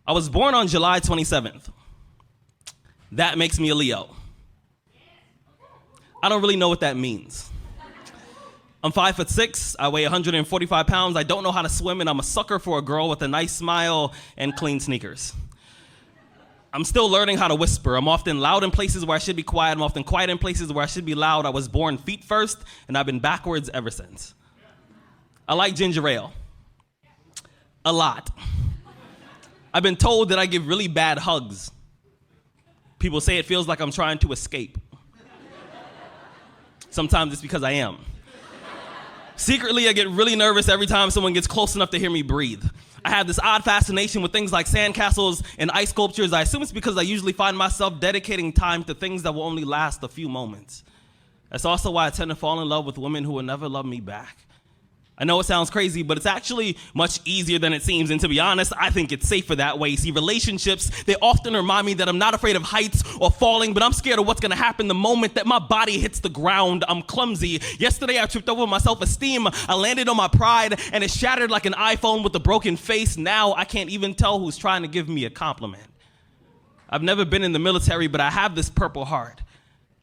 I was born on July 27th. That makes me a Leo. I don't really know what that means. I'm 5'6", I weigh 145 pounds, I don't know how to swim, and I'm a sucker for a girl with a nice smile and clean sneakers. I'm still learning how to whisper. I'm often loud in places where I should be quiet. I'm often quiet in places where I should be loud. I was born feet first, and I've been backwards ever since. I like ginger ale. A lot. I've been told that I give really bad hugs. People say it feels like I'm trying to escape. Sometimes it's because I am. Secretly, I get really nervous every time someone gets close enough to hear me breathe. I have this odd fascination with things like sandcastles and ice sculptures. I assume it's because I usually find myself dedicating time to things that will only last a few moments. That's also why I tend to fall in love with women who will never love me back. I know it sounds crazy, but it's actually much easier than it seems, and to be honest, I think it's safer that way. See, relationships, they often remind me that I'm not afraid of heights or falling, but I'm scared of what's gonna happen the moment that my body hits the ground. I'm clumsy. Yesterday, I tripped over my self-esteem. I landed on my pride, and it shattered like an iPhone with a broken face. Now, I can't even tell who's trying to give me a compliment. I've never been in the military, but I have this purple heart.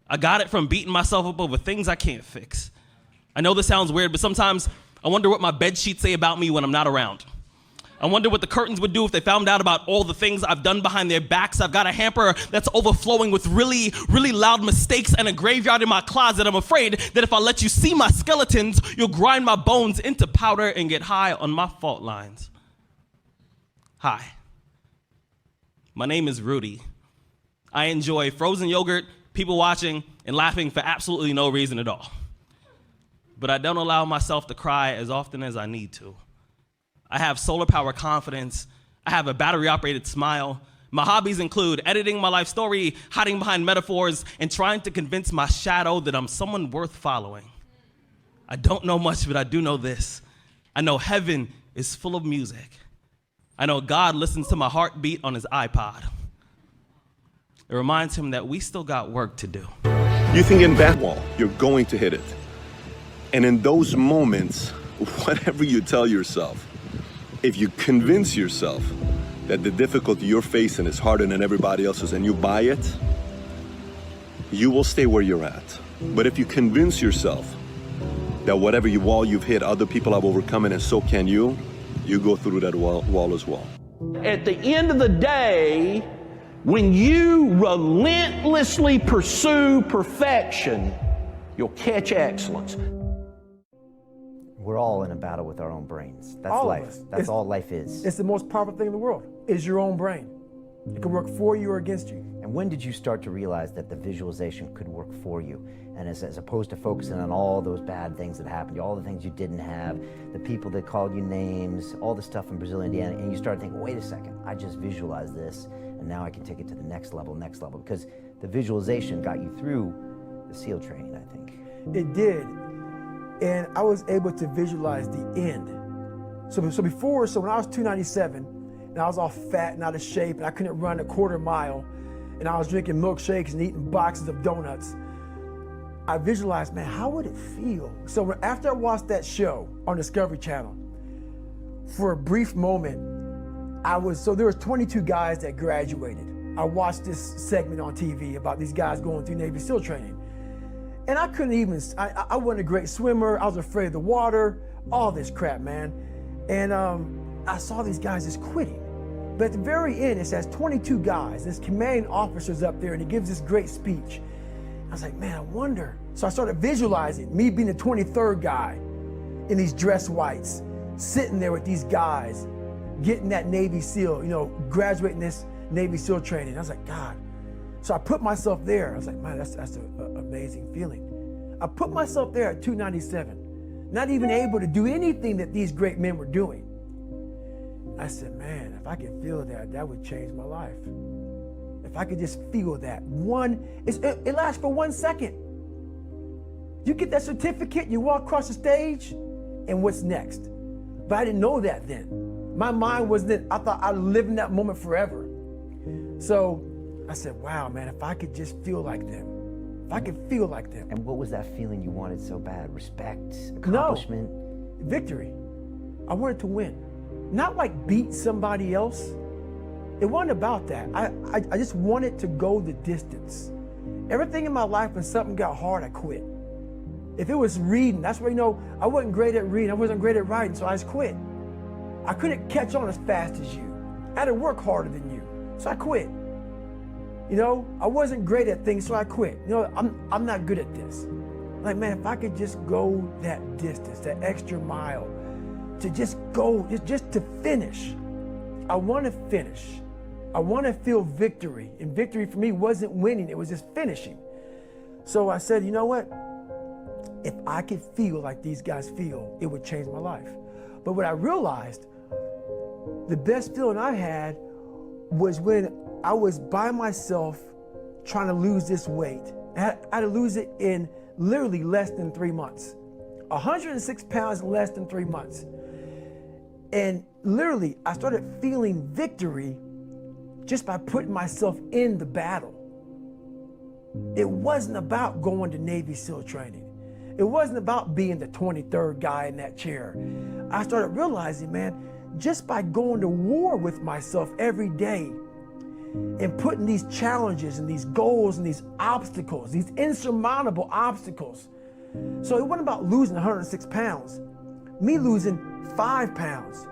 I got it from beating myself up over things I can't fix. I know this sounds weird, but sometimes I wonder what my bed sheets say about me when I'm not around. I wonder what the curtains would do if they found out about all the things I've done behind their backs. I've got a hamper that's overflowing with really, really loud mistakes and a graveyard in my closet. I'm afraid that if I let you see my skeletons, you'll grind my bones into powder and get high on my fault lines. Hi. My name is Rudy. I enjoy frozen yogurt, people watching, and laughing for absolutely no reason at all. But I don't allow myself to cry as often as I need to. I have solar power confidence. I have a battery-operated smile. My hobbies include editing my life story, hiding behind metaphors, and trying to convince my shadow that I'm someone worth following. I don't know much, but I do know this. I know heaven is full of music. I know God listens to my heartbeat on his iPod. It reminds him that we still got work to do. You think in that wall, you're going to hit it. And in those moments, whatever you tell yourself, if you convince yourself that the difficulty you're facing is harder than everybody else's and you buy it, you will stay where you're at. But if you convince yourself that whatever wall you've hit, other people have overcome it and so can you go through that wall as well. At the end of the day, when you relentlessly pursue perfection, you'll catch excellence. We're all in a battle with our own brains. That's all life. That's all life is. It's the most powerful thing in the world, is your own brain. It can work for you or against you. And when did you start to realize that the visualization could work for you? And as opposed to focusing on all those bad things that happened to you, all the things you didn't have, the people that called you names, all the stuff in Brazil, Indiana, and you started thinking, wait a second, I just visualized this, and now I can take it to the next level, because the visualization got you through the SEAL training, I think. It did. And I was able to visualize the end. So when I was 297, and I was all fat and out of shape, and I couldn't run a quarter mile, and I was drinking milkshakes and eating boxes of donuts, I visualized, man, how would it feel? So after I watched that show on Discovery Channel, for a brief moment, there was 22 guys that graduated. I watched this segment on TV about these guys going through Navy SEAL training. And I couldn't even, I wasn't a great swimmer, I was afraid of the water, all this crap, man. And I saw these guys just quitting. But at the very end, it says 22 guys, this commanding officer's up there, and he gives this great speech. I was like, man, I wonder. So I started visualizing me being the 23rd guy in these dress whites, sitting there with these guys, getting that Navy SEAL, graduating this Navy SEAL training. I was like, God. So I put myself there. I was like, man, that's an amazing feeling. I put myself there at 297, not even able to do anything that these great men were doing. I said, man, if I could feel that, that would change my life. If I could just feel that. It lasts for 1 second. You get that certificate, you walk across the stage, and what's next? But I didn't know that then. My mind was that I thought I'd live in that moment forever. So I said, wow, man, if I could just feel like them, if I could feel like them. And what was that feeling you wanted so bad? Respect, accomplishment? No, victory. I wanted to win. Not like beat somebody else, It wasn't about that. I just wanted to go the distance. Everything in my life, when something got hard, I quit. If it was reading, that's where, I wasn't great at reading. I wasn't great at writing, so I just quit. I couldn't catch on as fast as you. I had to work harder than you, so I quit. I wasn't great at things, so I quit. I'm not good at this. Like, man, if I could just go that distance, that extra mile, to just go, just to finish. I want to finish. I want to feel victory. And victory for me wasn't winning, it was just finishing. So I said, you know what? If I could feel like these guys feel, it would change my life. But what I realized, the best feeling I had was when I was by myself trying to lose this weight. I had to lose it in literally less than 3 months. 106 pounds in less than 3 months. And literally, I started feeling victory just by putting myself in the battle. It wasn't about going to Navy SEAL training. It wasn't about being the 23rd guy in that chair. I started realizing, man, just by going to war with myself every day and putting these challenges and these goals and these obstacles, these insurmountable obstacles. So it wasn't about losing 106 pounds. Me losing 5 pounds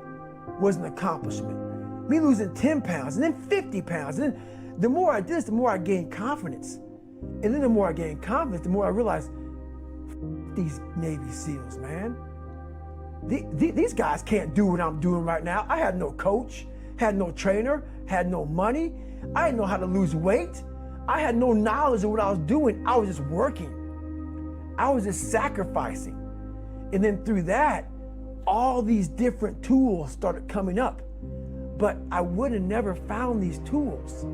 was an accomplishment. Me losing 10 pounds and then 50 pounds. And then the more I did this, the more I gained confidence. And then the more I gained confidence, the more I realized, these Navy SEALs, man. These guys can't do what I'm doing right now. I had no coach, had no trainer, had no money. I didn't know how to lose weight. I had no knowledge of what I was doing. I was just working. I was just sacrificing. And then through that, all these different tools started coming up. But I would have never found these tools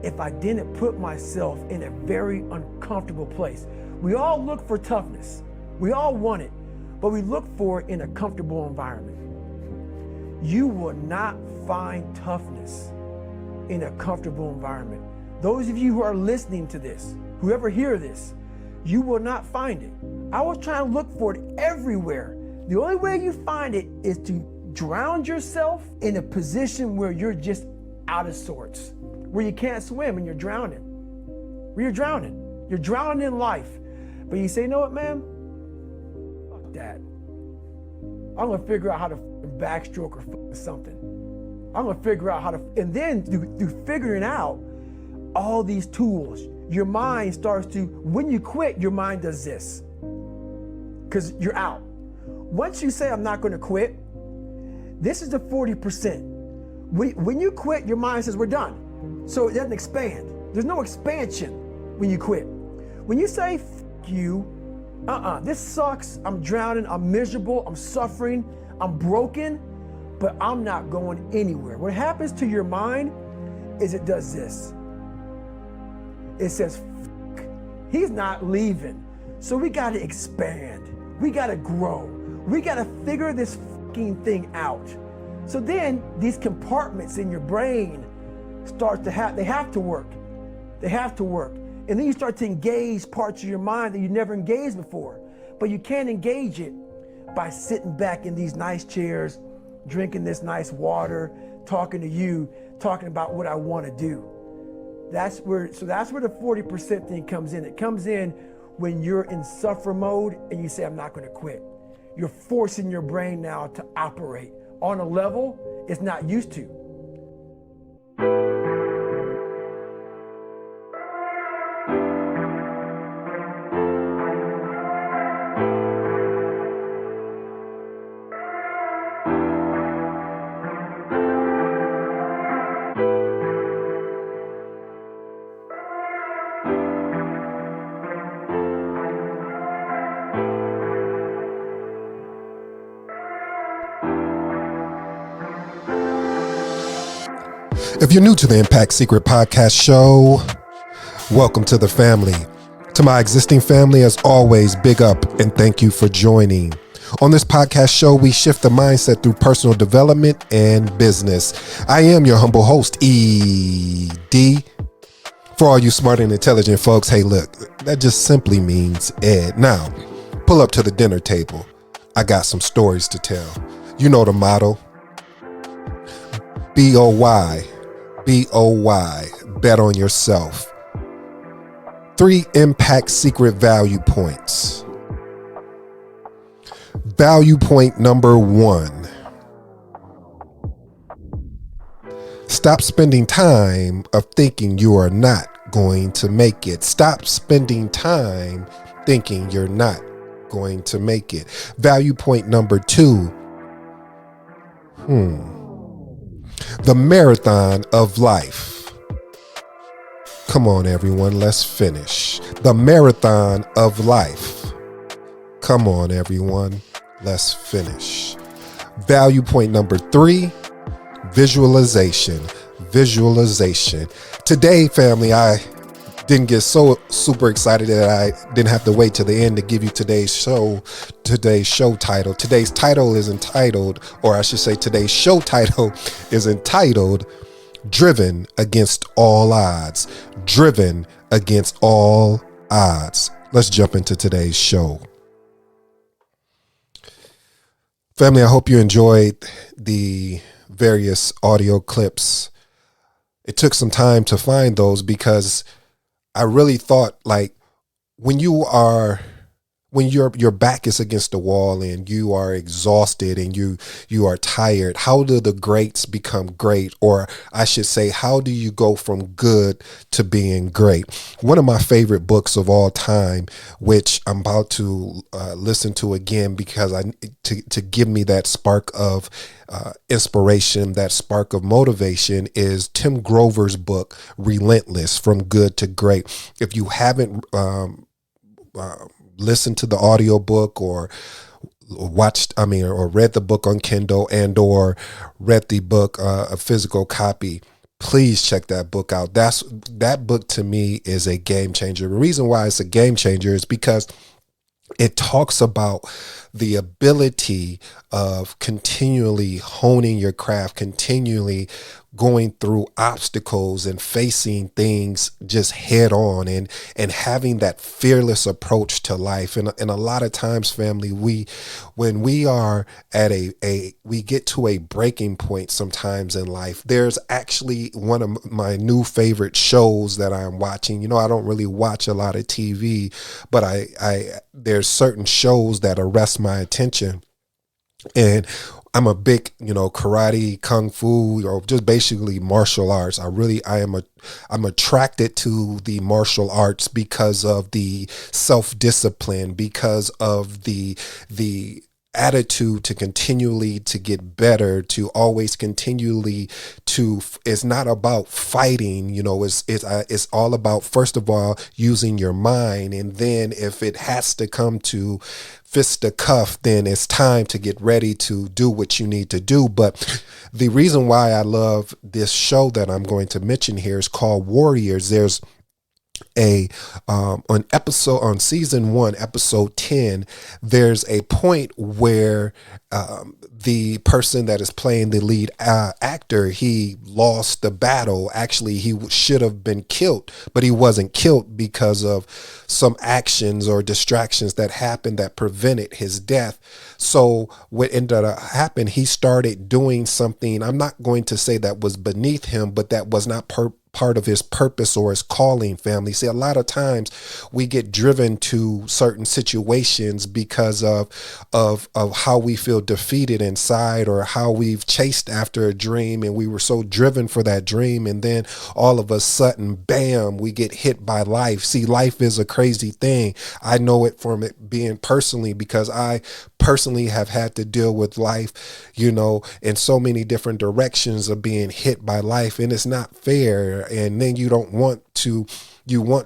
if I didn't put myself in a very uncomfortable place. We all look for toughness. We all want it, but we look for it in a comfortable environment. You will not find toughness in a comfortable environment. Those of you who are listening to this, whoever hear this, you will not find it. I was trying to look for it everywhere. The only way you find it is to drown yourself in a position where you're just out of sorts, where you can't swim and you're drowning. Where you're drowning. You're drowning in life. But you say, you know what, man? Fuck that. I'm gonna figure out how to backstroke or something. I'm gonna figure out how to, and then through figuring out all these tools, your mind starts to, when you quit, your mind does this. Because you're out. Once you say, I'm not gonna quit, this is the 40%. When you quit, your mind says, we're done. So it doesn't expand. There's no expansion when you quit. When you say, you, this sucks, I'm drowning, I'm miserable, I'm suffering, I'm broken, but I'm not going anywhere. What happens to your mind is it does this. It says, he's not leaving. So we gotta expand, we gotta grow, we gotta figure this fucking thing out. So then these compartments in your brain start to they have to work. They have to work. And then you start to engage parts of your mind that you never engaged before. But you can't engage it by sitting back in these nice chairs, drinking this nice water, talking to you, talking about what I want to do. That's where the 40% thing comes in. It comes in when you're in suffer mode and you say, I'm not going to quit. You're forcing your brain now to operate on a level it's not used to. If you're new to the Impact Secret Podcast show, welcome to the family. To my existing family, as always, big up and thank you for joining. On this podcast show, we shift the mindset through personal development and business. I am your humble host, ED. For all you smart and intelligent folks, hey, look, that just simply means Ed. Now, pull up to the dinner table. I got some stories to tell. You know the motto, B.O.Y. B.O.Y. Bet on yourself. 3 impact secret value points. Value point number 1. Stop spending time of thinking you are not going to make it. Stop spending time thinking you're not going to make it. Value point number 2. The marathon of life. Come on, everyone, let's finish. The marathon of life. Come on, everyone, let's finish. Value point number 3. Visualization. Today, family, I didn't get so super excited that I didn't have to wait to the end to give you today's show title. Today's title is entitled, or I should say today's show title is entitled Driven Against All Odds. Driven Against All Odds. Let's jump into today's show. Family, I hope you enjoyed the various audio clips. It took some time to find those because I really thought, like, when your back is against the wall and you are exhausted and you are tired, how do the greats become great? Or I should say, how do you go from good to being great? One of my favorite books of all time, which I'm about to listen to again because to give me that spark of inspiration, that spark of motivation, is Tim Grover's book, Relentless: From Good to Great. If you haven't listened to the audiobook or read the book on Kindle or read the book, a physical copy, please check that book out. That book to me is a game changer. The reason why it's a game changer is because it talks about the ability of continually honing your craft, continually going through obstacles and facing things just head on and having that fearless approach to life. And a lot of times, family, when we are at we get to a breaking point sometimes in life. There's actually one of my new favorite shows that I'm watching. You know, I don't really watch a lot of TV, but there's certain shows that arrest my attention. And I'm a big, karate, kung fu, or just basically martial arts. I'm attracted to the martial arts because of the self-discipline, because of the attitude to continually to get better, to always continually to, it's not about fighting, it's all about, first of all, using your mind. And then if it has to come to fisticuff, then it's time to get ready to do what you need to do. But the reason why I love this show that I'm going to mention here is called Warriors. There's on season 1, episode 10, there's a point where the person that is playing the lead actor, he lost the battle. Actually, he should have been killed, but he wasn't killed because of some actions or distractions that happened that prevented his death. So what ended up happening, he started doing something, I'm not going to say that was beneath him, but that was not part of his purpose or his calling, family. See, a lot of times we get driven to certain situations because of how we feel defeated inside, or how we've chased after a dream and we were so driven for that dream, and then all of a sudden, bam, we get hit by life. See, life is a crazy thing. I know it from it being personally, because I personally have had to deal with life, in so many different directions of being hit by life, and it's not fair. And then you want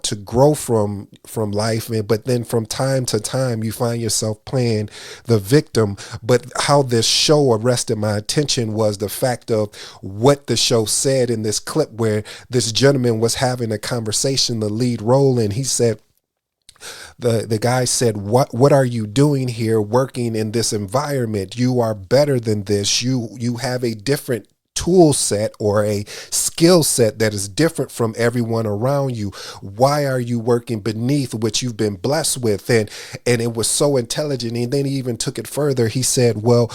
to grow from life, but then from time to time you find yourself playing the victim. But how this show arrested my attention was the fact of what the show said in this clip, where this gentleman was having a conversation, the lead role, and he said, the guy said, what are you doing here working in this environment? You are better than this. You have a different tool set or a skill set that is different from everyone around you. Why are you working beneath what you've been blessed with? And it was so intelligent. And then he even took it further. He said, well,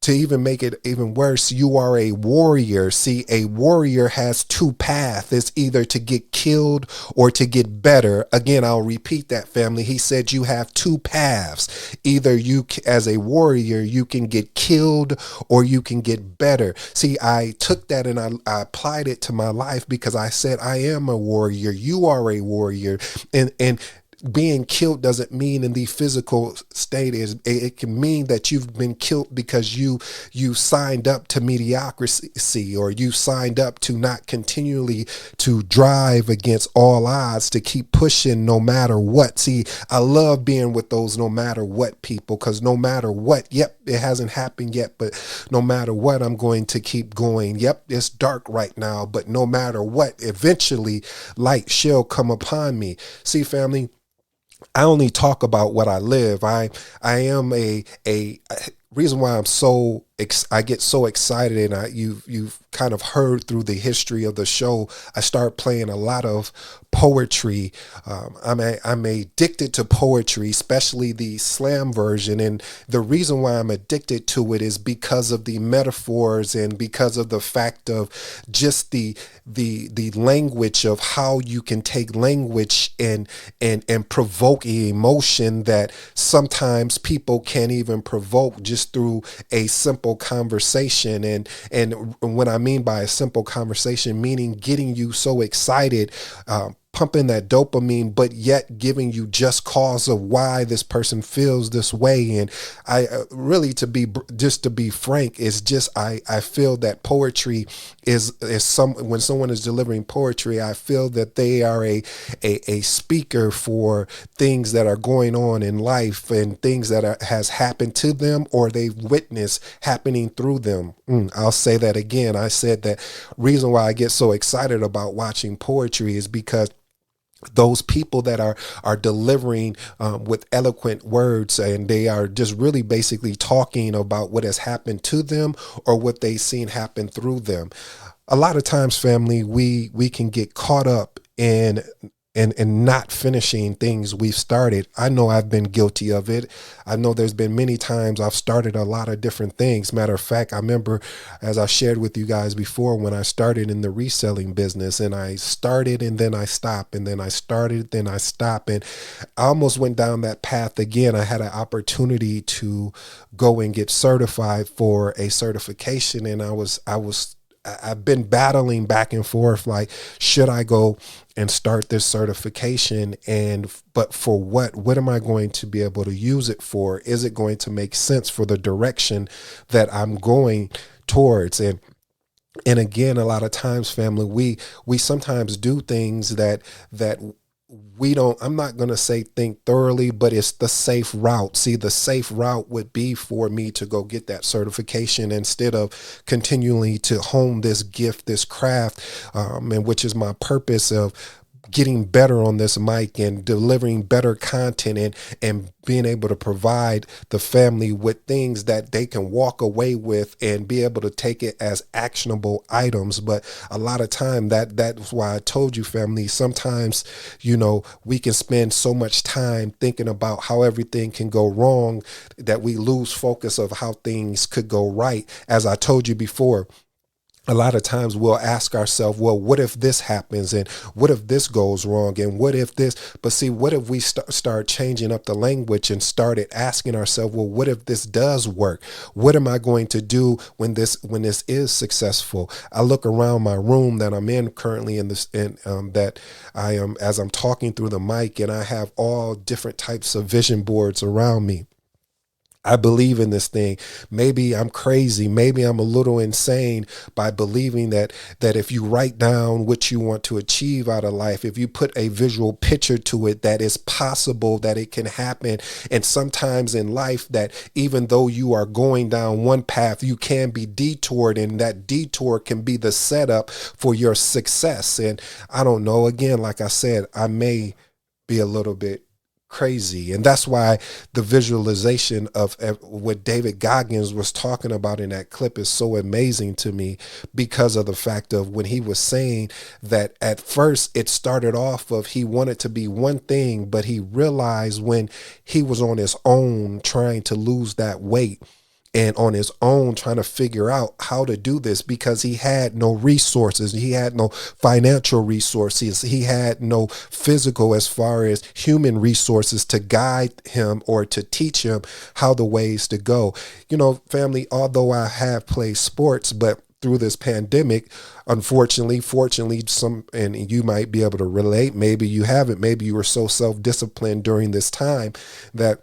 to even make it even worse, you are a warrior. See, a warrior has two paths. It's either to get killed or to get better. Again, I'll repeat that, family. He said you have two paths. Either you, as a warrior, you can get killed or you can get better. See, I took that and I applied it to my life because I said, I am a warrior. You are a warrior. And being killed doesn't mean in the physical state. It can mean that you've been killed because you signed up to mediocrity, or you signed up to not continually to drive against all odds, to keep pushing no matter what. See, I love being with those no matter what people, because no matter what, yep, it hasn't happened yet, but no matter what, I'm going to keep going. Yep, it's dark right now, but no matter what, eventually light shall come upon me. See, family, I only talk about what I live. I am a reason why I get so excited, and you've kind of heard through the history of the show, I start playing a lot of poetry. I'm addicted to poetry, especially the slam version, and the reason why I'm addicted to it is because of the metaphors and because of the fact of just the language of how you can take language and provoke an emotion that sometimes people can't even provoke just through a simple conversation. And when I mean by a simple conversation, meaning getting you so excited, pumping that dopamine, but yet giving you just cause of why this person feels this way. And I really, to be frank, is just, I feel that poetry is when someone is delivering poetry, I feel that they are a speaker for things that are going on in life and things that has happened to them or they've witnessed happening through them. I'll say that again. I said that reason why I get so excited about watching poetry is because those people that are delivering with eloquent words, and they are just really basically talking about what has happened to them or what they've seen happen through them. A lot of times, family, we can get caught up in not finishing things we've started. I know I've been guilty of it. I know there's been many times I've started a lot of different things. Matter of fact, I remember, as I shared with you guys before, when I started in the reselling business, and I started and then I stopped, and then I started, then I stopped, and I almost went down that path again. I had an opportunity to go and get certified for a certification, and I've been battling back and forth, like, should I go and start this certification? But for what am I going to be able to use it for? Is it going to make sense for the direction that I'm going towards? And again, a lot of times, family, we sometimes do things that we don't, I'm not going to say think thoroughly, but it's the safe route. See, the safe route would be for me to go get that certification instead of continually to hone this gift, this craft, and which is my purpose of getting better on this mic and delivering better content and being able to provide the family with things that they can walk away with and be able to take it as actionable items. But a lot of time that's why I told you, family, sometimes, we can spend so much time thinking about how everything can go wrong that we lose focus of how things could go right. As I told you before, a lot of times we'll ask ourselves, well, what if this happens? And what if this goes wrong? And what if this? But see, what if we start changing up the language and started asking ourselves, well, what if this does work? What am I going to do when this is successful? I look around my room that I'm in currently that I am, as I'm talking through the mic, and I have all different types of vision boards around me. I believe in this thing. Maybe I'm crazy. Maybe I'm a little insane by believing that if you write down what you want to achieve out of life, if you put a visual picture to it, that it's possible, that it can happen. And sometimes in life, that even though you are going down one path, you can be detoured, and that detour can be the setup for your success. And I don't know, again, like I said, I may be a little bit crazy. And that's why the visualization of what David Goggins was talking about in that clip is so amazing to me, because of the fact of when he was saying that at first it started off of he wanted to be one thing, but he realized when he was on his own trying to lose that weight, and on his own trying to figure out how to do this because he had no resources. He had no financial resources. He had no physical as far as human resources to guide him or to teach him how the ways to go. You know, family, although I have played sports, but through this pandemic, unfortunately, fortunately, and you might be able to relate, maybe you haven't, maybe you were so self-disciplined during this time that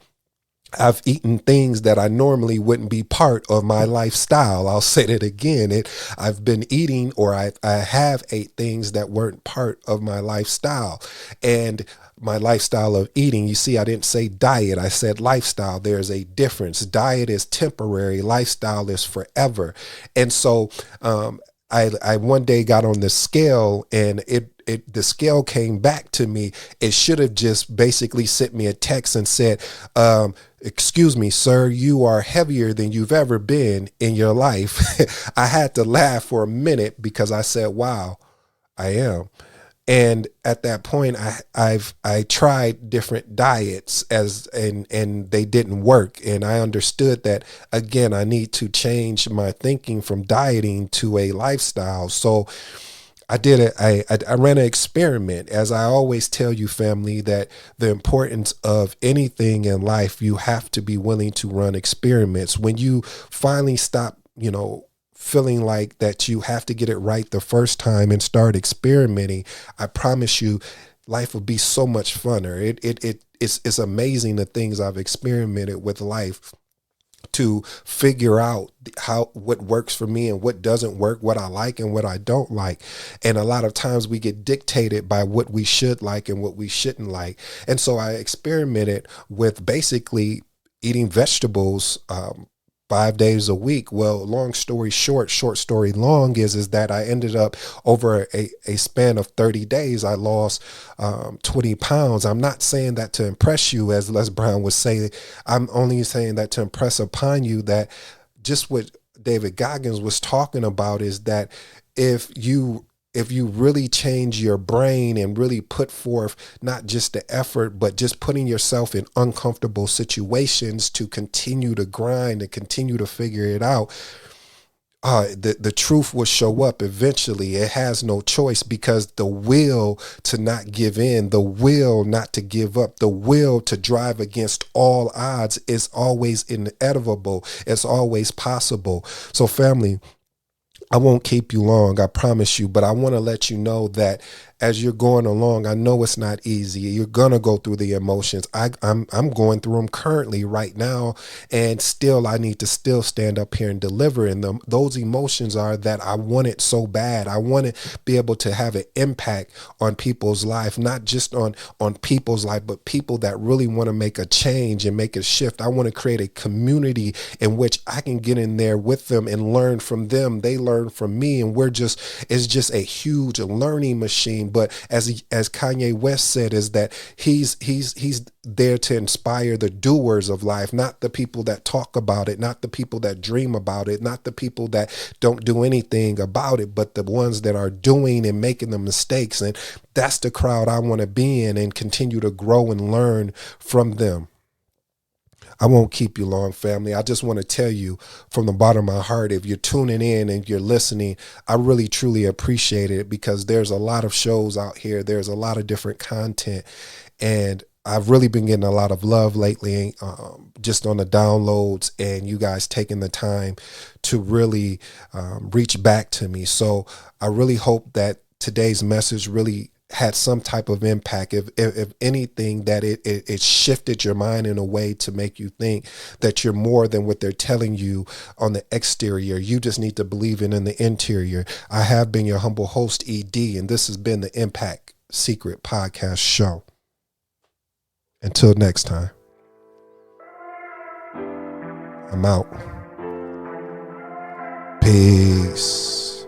I've eaten things that I normally wouldn't be part of my lifestyle. I'll say that again. I've been eating, or I have ate things that weren't part of my lifestyle. And my lifestyle of eating, you see, I didn't say diet, I said lifestyle. There's a difference. Diet is temporary, lifestyle is forever. And so I one day got on the scale, and the scale came back to me. It should have just basically sent me a text and said, excuse me, sir, you are heavier than you've ever been in your life. I had to laugh for a minute because I said, wow, I am. And at that point, I tried different diets and they didn't work. And I understood that, again, I need to change my thinking from dieting to a lifestyle. So I did it. I ran an experiment. As I always tell you, family, that the importance of anything in life, you have to be willing to run experiments. When you finally stop, feeling like that you have to get it right the first time and start experimenting, I promise you, life will be so much funner. It's amazing the things I've experimented with life to figure out what works for me and what doesn't work, what I like and what I don't like. And a lot of times we get dictated by what we should like and what we shouldn't like. And so I experimented with basically eating vegetables 5 days a week. Well, long story short story long is that I ended up over a span of 30 days, I lost 20 pounds. I'm not saying that to impress you, as Les Brown would say. I'm only saying that to impress upon you that just what David Goggins was talking about is that if you really change your brain and really put forth not just the effort, but just putting yourself in uncomfortable situations to continue to grind and continue to figure it out, the truth will show up eventually. It has no choice, because the will to not give in, the will not to give up, the will to drive against all odds is always inevitable. It's always possible. So family, I won't keep you long, I promise you, but I want to let you know that as you're going along, I know it's not easy. You're going to go through the emotions. I'm going through them currently right now, and still I need to still stand up here and deliver in them. Those emotions are that I want it so bad. I want to be able to have an impact on people's life, not just on people's life, but people that really want to make a change and make a shift. I want to create a community in which I can get in there with them and learn from them. They learn from me, and it's just a huge learning machine. But as Kanye West said, is that he's there to inspire the doers of life, not the people that talk about it, not the people that dream about it, not the people that don't do anything about it, but the ones that are doing and making the mistakes. And that's the crowd I want to be in and continue to grow and learn from them. I won't keep you long, family. I just want to tell you from the bottom of my heart, if you're tuning in and you're listening, I really, truly appreciate it, because there's a lot of shows out here. There's a lot of different content, and I've really been getting a lot of love lately, just on the downloads, and you guys taking the time to really reach back to me. So I really hope that today's message really had some type of impact, if anything, that it shifted your mind in a way to make you think that you're more than what they're telling you on the exterior. You just need to believe in the interior. I have been your humble host, ED, and this has been the Impact Secret Podcast Show. Until next time, I'm out. Peace.